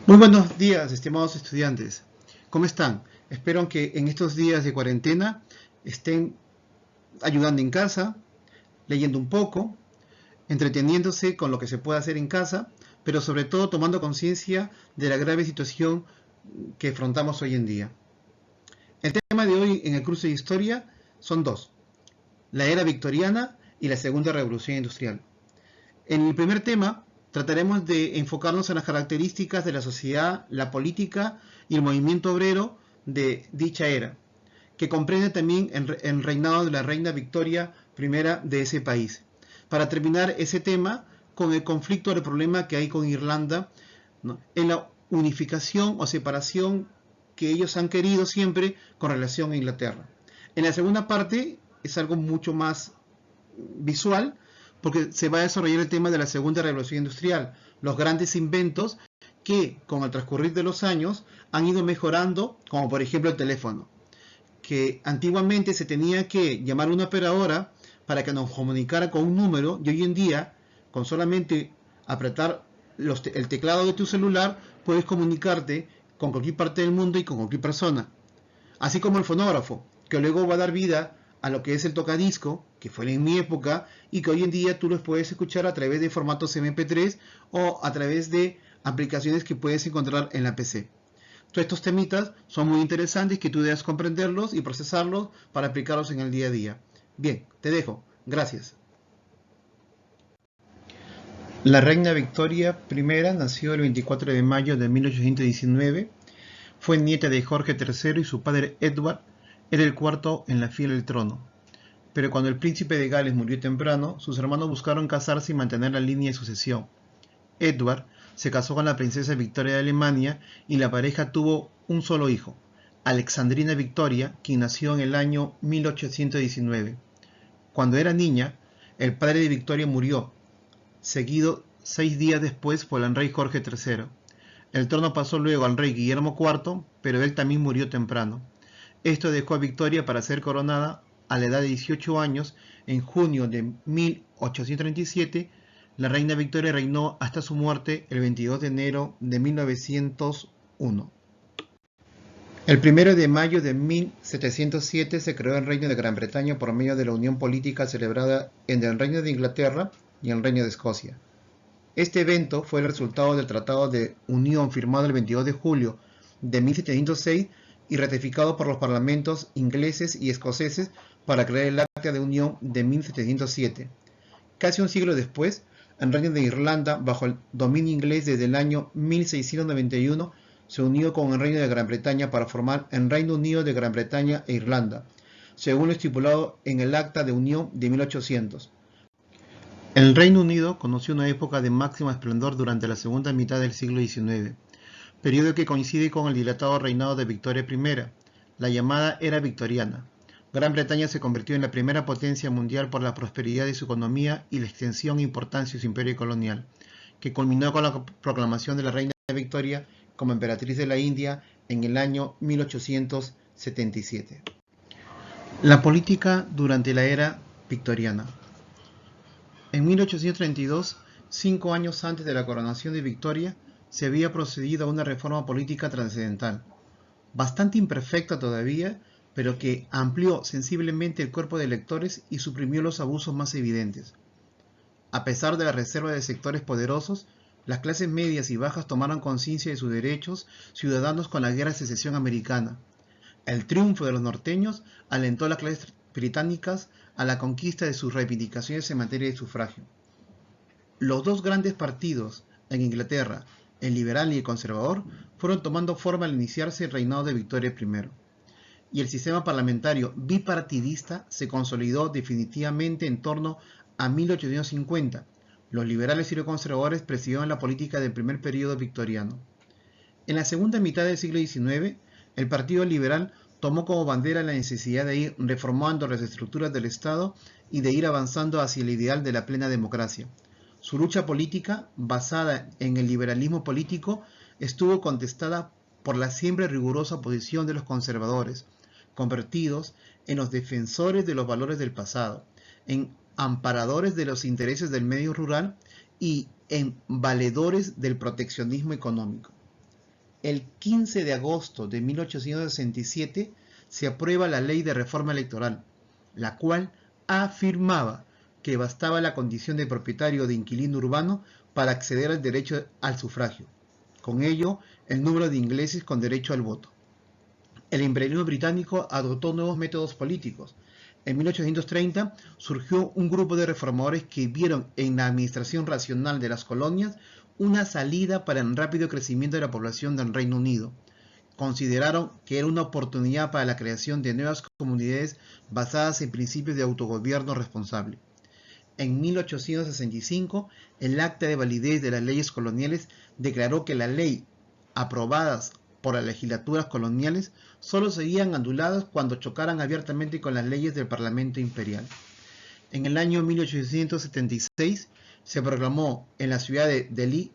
Muy buenos días, estimados estudiantes. ¿Cómo están? Espero que en estos días de cuarentena estén ayudando en casa, leyendo un poco, entreteniéndose con lo que se puede hacer en casa, pero sobre todo tomando conciencia de la grave situación que afrontamos hoy en día. El tema de hoy en el curso de Historia son dos: la era victoriana y la segunda revolución industrial. En el primer tema trataremos de enfocarnos en las características de la sociedad, la política y el movimiento obrero de dicha era, que comprende también el reinado de la reina Victoria I de ese país. Para terminar ese tema con el conflicto o el problema que hay con Irlanda, ¿no?, en la unificación o separación que ellos han querido siempre con relación a Inglaterra. En la segunda parte es algo mucho más visual, porque se va a desarrollar el tema de la segunda revolución industrial, los grandes inventos que con el transcurrir de los años han ido mejorando, como por ejemplo el teléfono, que antiguamente se tenía que llamar a una operadora para que nos comunicara con un número, y hoy en día con solamente apretar el teclado de tu celular puedes comunicarte con cualquier parte del mundo y con cualquier persona. Así como el fonógrafo, que luego va a dar vida a lo que es el tocadisco, que fue en mi época, y que hoy en día tú los puedes escuchar a través de formatos MP3 o a través de aplicaciones que puedes encontrar en la PC. Todos estos temitas son muy interesantes que tú debes comprenderlos y procesarlos para aplicarlos en el día a día. Bien, te dejo. Gracias. La reina Victoria I nació el 24 de mayo de 1819. Fue nieta de Jorge III y su padre Edward era el cuarto en la fila del trono. Pero cuando el príncipe de Gales murió temprano, sus hermanos buscaron casarse y mantener la línea de sucesión. Edward se casó con la princesa Victoria de Alemania y la pareja tuvo un solo hijo, Alexandrina Victoria, quien nació en el año 1819. Cuando era niña, el padre de Victoria murió, seguido 6 días después por el rey Jorge III. El trono pasó luego al rey Guillermo IV, pero él también murió temprano. Esto dejó a Victoria para ser coronada a la edad de 18 años. En junio de 1837, la reina Victoria reinó hasta su muerte el 22 de enero de 1901. El 1 de mayo de 1707 se creó el Reino de Gran Bretaña por medio de la unión política celebrada entre el Reino de Inglaterra y el Reino de Escocia. Este evento fue el resultado del Tratado de Unión firmado el 22 de julio de 1706 y ratificado por los parlamentos ingleses y escoceses para crear el Acta de Unión de 1707. Casi un siglo después, el Reino de Irlanda, bajo el dominio inglés desde el año 1691, se unió con el Reino de Gran Bretaña para formar el Reino Unido de Gran Bretaña e Irlanda, según lo estipulado en el Acta de Unión de 1800. El Reino Unido conoció una época de máximo esplendor durante la segunda mitad del siglo XIX, periodo que coincide con el dilatado reinado de Victoria I, la llamada Era Victoriana. Gran Bretaña se convirtió en la primera potencia mundial por la prosperidad de su economía y la extensión e importancia de su imperio colonial, que culminó con la proclamación de la reina Victoria como emperatriz de la India en el año 1877. La política durante la era victoriana. En 1832, 5 años antes de la coronación de Victoria, se había procedido a una reforma política trascendental, bastante imperfecta todavía, pero que amplió sensiblemente el cuerpo de electores y suprimió los abusos más evidentes. A pesar de la reserva de sectores poderosos, las clases medias y bajas tomaron conciencia de sus derechos ciudadanos con la Guerra de Secesión Americana. El triunfo de los norteños alentó a las clases británicas a la conquista de sus reivindicaciones en materia de sufragio. Los dos grandes partidos en Inglaterra, el liberal y el conservador, fueron tomando forma al iniciarse el reinado de Victoria I, y el sistema parlamentario bipartidista se consolidó definitivamente en torno a 1850. Los liberales y los conservadores presidieron la política del primer periodo victoriano. En la segunda mitad del siglo XIX, el Partido Liberal tomó como bandera la necesidad de ir reformando las estructuras del Estado y de ir avanzando hacia el ideal de la plena democracia. Su lucha política, basada en el liberalismo político, estuvo contestada por la siempre rigurosa oposición de los conservadores, convertidos en los defensores de los valores del pasado, en amparadores de los intereses del medio rural y en valedores del proteccionismo económico. El 15 de agosto de 1867 se aprueba la Ley de Reforma Electoral, la cual afirmaba que bastaba la condición de propietario o de inquilino urbano para acceder al derecho al sufragio. Con ello, el número de ingleses con derecho al voto. El imperialismo británico adoptó nuevos métodos políticos. En 1830 surgió un grupo de reformadores que vieron en la administración racional de las colonias una salida para el rápido crecimiento de la población del Reino Unido. Consideraron que era una oportunidad para la creación de nuevas comunidades basadas en principios de autogobierno responsable. En 1865, el Acta de Validez de las Leyes Coloniales declaró que las leyes aprobadas por las legislaturas coloniales solo serían anuladas cuando chocaran abiertamente con las leyes del Parlamento Imperial. En el año 1876 se proclamó en la ciudad de Delhi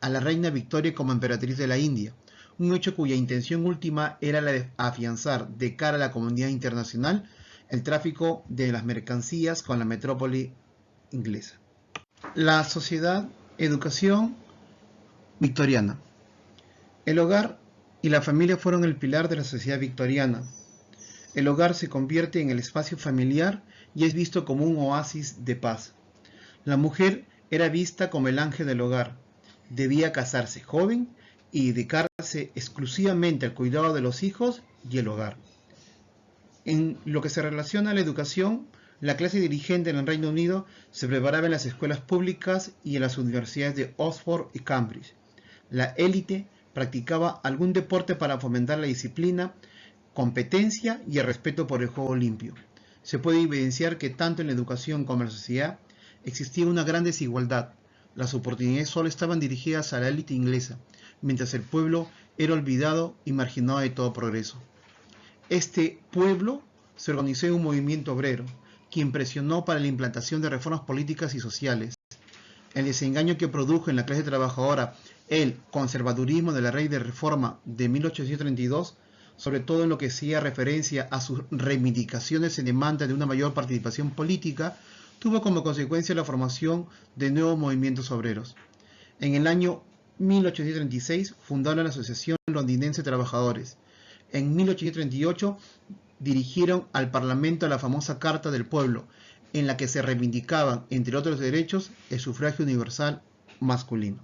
a la reina Victoria como emperatriz de la India, un hecho cuya intención última era la de afianzar de cara a la comunidad internacional el tráfico de las mercancías con la metrópoli inglesa. La sociedad, educación victoriana. El hogar y la familia fueron el pilar de la sociedad victoriana. El hogar se convierte en el espacio familiar y es visto como un oasis de paz. La mujer era vista como el ángel del hogar. Debía casarse joven y dedicarse exclusivamente al cuidado de los hijos y el hogar. En lo que se relaciona a la educación, la clase dirigente en el Reino Unido se preparaba en las escuelas públicas y en las universidades de Oxford y Cambridge. La élite practicaba algún deporte para fomentar la disciplina, competencia y el respeto por el juego limpio. Se puede evidenciar que tanto en la educación como en la sociedad existía una gran desigualdad. Las oportunidades solo estaban dirigidas a la élite inglesa, mientras el pueblo era olvidado y marginado de todo progreso. Este pueblo se organizó en un movimiento obrero, quien presionó para la implantación de reformas políticas y sociales. El desengaño que produjo en la clase trabajadora el conservadurismo de la Ley de Reforma de 1832, sobre todo en lo que hacía referencia a sus reivindicaciones en demanda de una mayor participación política, tuvo como consecuencia la formación de nuevos movimientos obreros. En el año 1836 fundaron la Asociación Londinense de Trabajadores. En 1838 dirigieron al Parlamento la famosa Carta del Pueblo, en la que se reivindicaban, entre otros derechos, el sufragio universal masculino.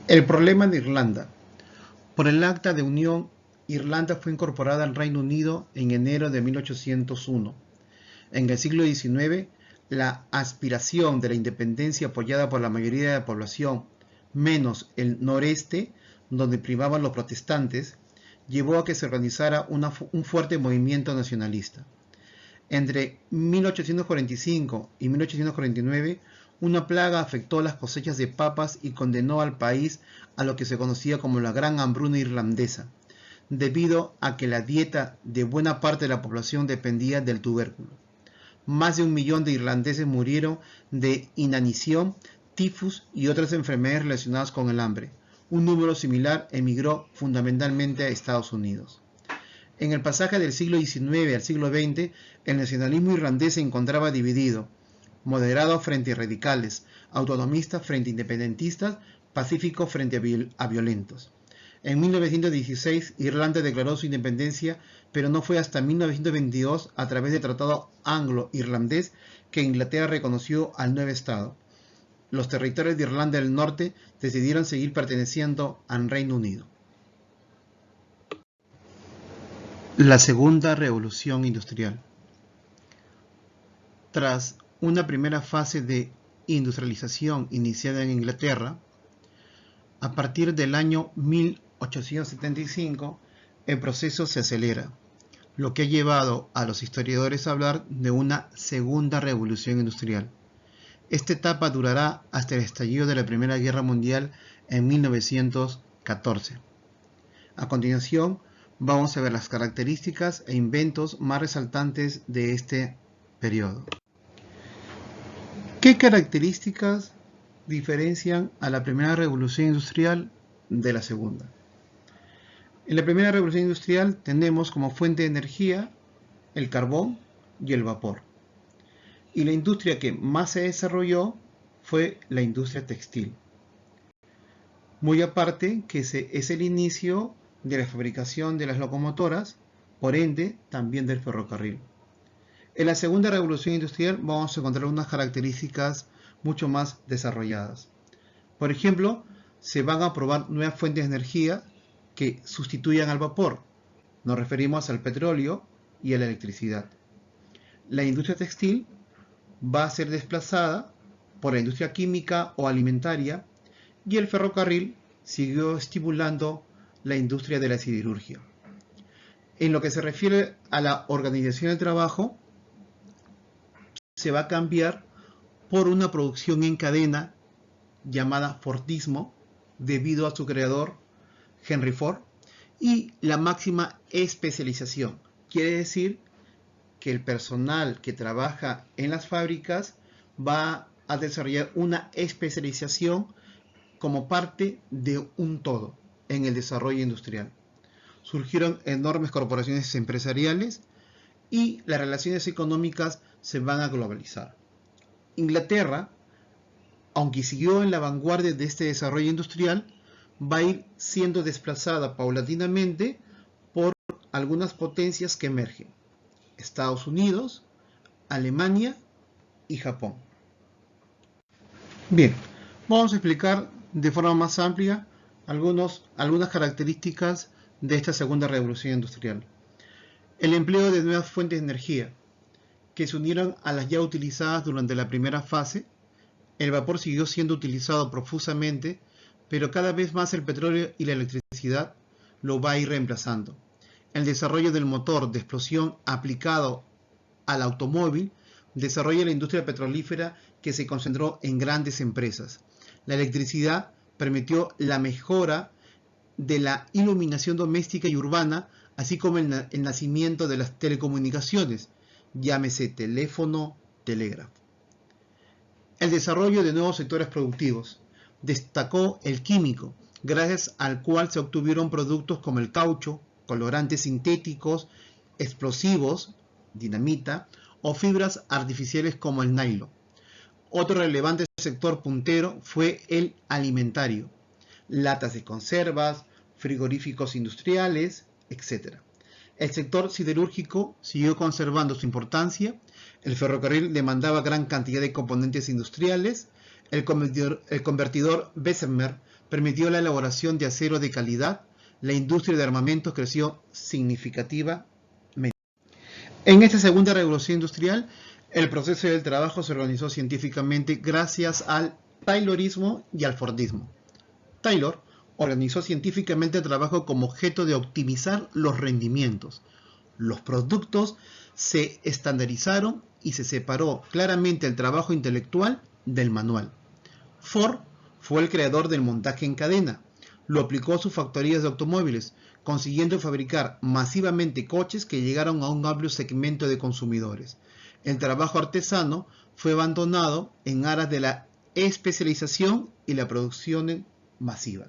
El problema de Irlanda. Por el Acta de Unión, Irlanda fue incorporada al Reino Unido en enero de 1801. En el siglo XIX, la aspiración de la independencia apoyada por la mayoría de la población, menos el noreste, donde primaban los protestantes, llevó a que se organizara un fuerte movimiento nacionalista. Entre 1845 y 1849, una plaga afectó las cosechas de papas y condenó al país a lo que se conocía como la Gran Hambruna Irlandesa, debido a que la dieta de buena parte de la población dependía del tubérculo. Más de 1 millón de irlandeses murieron de inanición, tifus y otras enfermedades relacionadas con el hambre. Un número similar emigró fundamentalmente a Estados Unidos. En el pasaje del siglo XIX al siglo XX, el nacionalismo irlandés se encontraba dividido: moderado frente a radicales, autonomistas frente a independentistas, pacíficos frente a violentos. En 1916, Irlanda declaró su independencia, pero no fue hasta 1922, a través del Tratado Anglo-Irlandés, que Inglaterra reconoció al nuevo Estado. Los territorios de Irlanda del Norte decidieron seguir perteneciendo al Reino Unido. La Segunda Revolución Industrial. Tras una primera fase de industrialización iniciada en Inglaterra, a partir del año 1875, el proceso se acelera, lo que ha llevado a los historiadores a hablar de una segunda revolución industrial. Esta etapa durará hasta el estallido de la Primera Guerra Mundial en 1914. A continuación, vamos a ver las características e inventos más resaltantes de este periodo. ¿Qué características diferencian a la primera revolución industrial de la segunda? En la primera revolución industrial tenemos como fuente de energía el carbón y el vapor. Y la industria que más se desarrolló fue la industria textil. Muy aparte que es el inicio de la fabricación de las locomotoras, por ende también del ferrocarril. En la segunda revolución industrial vamos a encontrar unas características mucho más desarrolladas. Por ejemplo, se van a probar nuevas fuentes de energía que sustituyan al vapor. Nos referimos al petróleo y a la electricidad. La industria textil va a ser desplazada por la industria química o alimentaria y el ferrocarril siguió estimulando la industria de la siderurgia. En lo que se refiere a la organización del trabajo, se va a cambiar por una producción en cadena llamada Fordismo, debido a su creador, Henry Ford, y la máxima especialización. Quiere decir que el personal que trabaja en las fábricas va a desarrollar una especialización como parte de un todo en el desarrollo industrial. Surgieron enormes corporaciones empresariales y las relaciones económicas se van a globalizar. Inglaterra, aunque siguió en la vanguardia de este desarrollo industrial, va a ir siendo desplazada paulatinamente por algunas potencias que emergen: Estados Unidos, Alemania y Japón. Bien, vamos a explicar de forma más amplia algunas características de esta segunda revolución industrial. El empleo de nuevas fuentes de energía, que se unieron a las ya utilizadas durante la primera fase. El vapor siguió siendo utilizado profusamente, pero cada vez más el petróleo y la electricidad lo va a ir reemplazando. El desarrollo del motor de explosión aplicado al automóvil desarrolla la industria petrolífera, que se concentró en grandes empresas. La electricidad permitió la mejora de la iluminación doméstica y urbana, así como el nacimiento de las telecomunicaciones, llámese teléfono, telégrafo. El desarrollo de nuevos sectores productivos. Destacó el químico, gracias al cual se obtuvieron productos como el caucho, colorantes sintéticos, explosivos, dinamita, o fibras artificiales como el nylon. Otro relevante sector puntero fue el alimentario: latas de conservas, frigoríficos industriales, etc. El sector siderúrgico siguió conservando su importancia. El ferrocarril demandaba gran cantidad de componentes industriales. El convertidor Bessemer permitió la elaboración de acero de calidad. La industria de armamentos creció significativamente. En esta segunda revolución industrial, el proceso del trabajo se organizó científicamente gracias al Taylorismo y al Fordismo. Taylor organizó científicamente el trabajo como objeto de optimizar los rendimientos. Los productos se estandarizaron y se separó claramente el trabajo intelectual del manual. Ford fue el creador del montaje en cadena. Lo aplicó a sus factorías de automóviles, consiguiendo fabricar masivamente coches que llegaron a un amplio segmento de consumidores. El trabajo artesano fue abandonado en aras de la especialización y la producción masiva.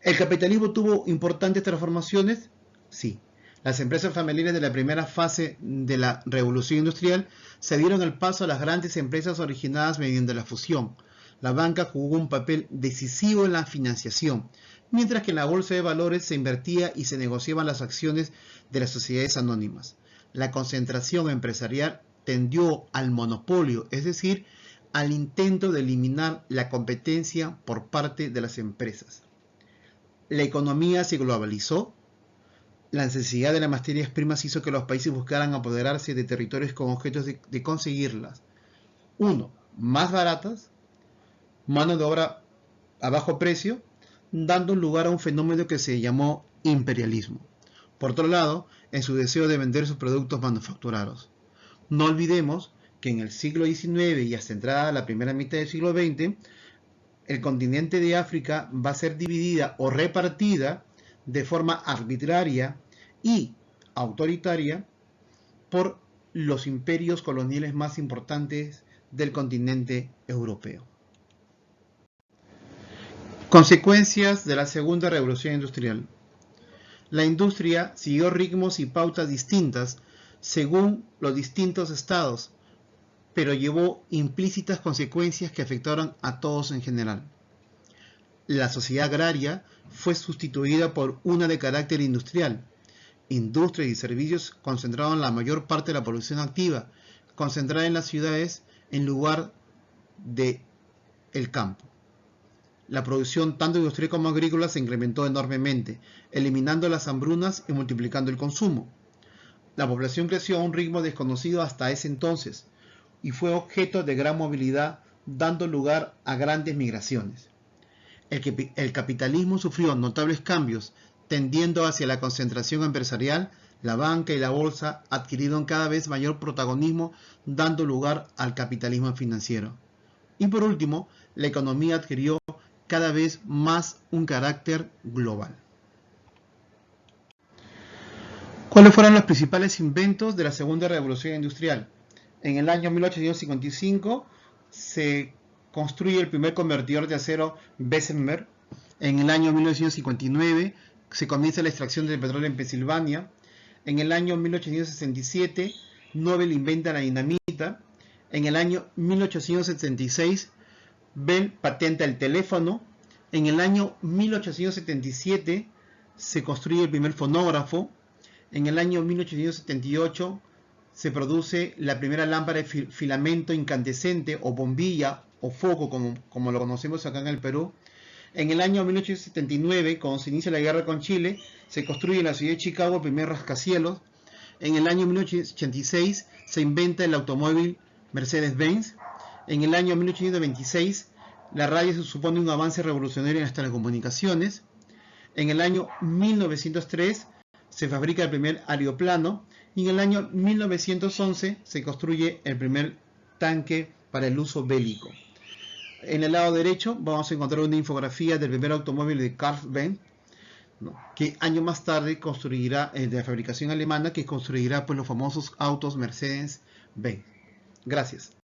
¿El capitalismo tuvo importantes transformaciones? Sí. Las empresas familiares de la primera fase de la revolución industrial se dieron el paso a las grandes empresas originadas mediante la fusión. La banca jugó un papel decisivo en la financiación, mientras que en la bolsa de valores se invertía y se negociaban las acciones de las sociedades anónimas. La concentración empresarial tendió al monopolio, es decir, al intento de eliminar la competencia por parte de las empresas. La economía se globalizó. La necesidad de las materias primas hizo que los países buscaran apoderarse de territorios con objetos de conseguirlas: 1. Más baratas, mano de obra a bajo precio, dando lugar a un fenómeno que se llamó imperialismo. Por otro lado, en su deseo de vender sus productos manufacturados. No olvidemos que en el siglo XIX y hasta entrada la primera mitad del siglo XX, el continente de África va a ser dividida o repartida de forma arbitraria y autoritaria por los imperios coloniales más importantes del continente europeo. Consecuencias de la segunda revolución industrial. La industria siguió ritmos y pautas distintas según los distintos estados, pero llevó implícitas consecuencias que afectaron a todos en general. La sociedad agraria fue sustituida por una de carácter industrial. Industria y servicios concentraron la mayor parte de la producción activa, concentrada en las ciudades en lugar de el campo. La producción tanto industrial como agrícola se incrementó enormemente, eliminando las hambrunas y multiplicando el consumo. La población creció a un ritmo desconocido hasta ese entonces y fue objeto de gran movilidad, dando lugar a grandes migraciones. El capitalismo sufrió notables cambios, tendiendo hacia la concentración empresarial. La banca y la bolsa adquirieron cada vez mayor protagonismo, dando lugar al capitalismo financiero. Y por último, la economía adquirió cada vez más un carácter global. ¿Cuáles fueron los principales inventos de la segunda revolución industrial? En el año 1855 se construye el primer convertidor de acero Bessemer. En el año 1959 se comienza la extracción del petróleo en Pensilvania. En el año 1867 Nobel inventa la dinamita. En el año 1876 Bell patenta el teléfono. En el año 1877 se construye el primer fonógrafo. En el año 1878 se produce la primera lámpara de filamento incandescente o bombilla o foco como lo conocemos acá en el Perú. En el año 1879, cuando se inicia la guerra con Chile, se construye en la ciudad de Chicago el primer rascacielos. En el año 1886 se inventa el automóvil Mercedes-Benz. En el año 1826 la radio se supone un avance revolucionario en las telecomunicaciones. En el año 1903 se fabrica el primer aeroplano y en el año 1911 se construye el primer tanque para el uso bélico. En el lado derecho vamos a encontrar una infografía del primer automóvil de Carl Benz, ¿no?, que años más tarde construirá, de la fabricación alemana, que construirá pues los famosos autos Mercedes-Benz. Gracias.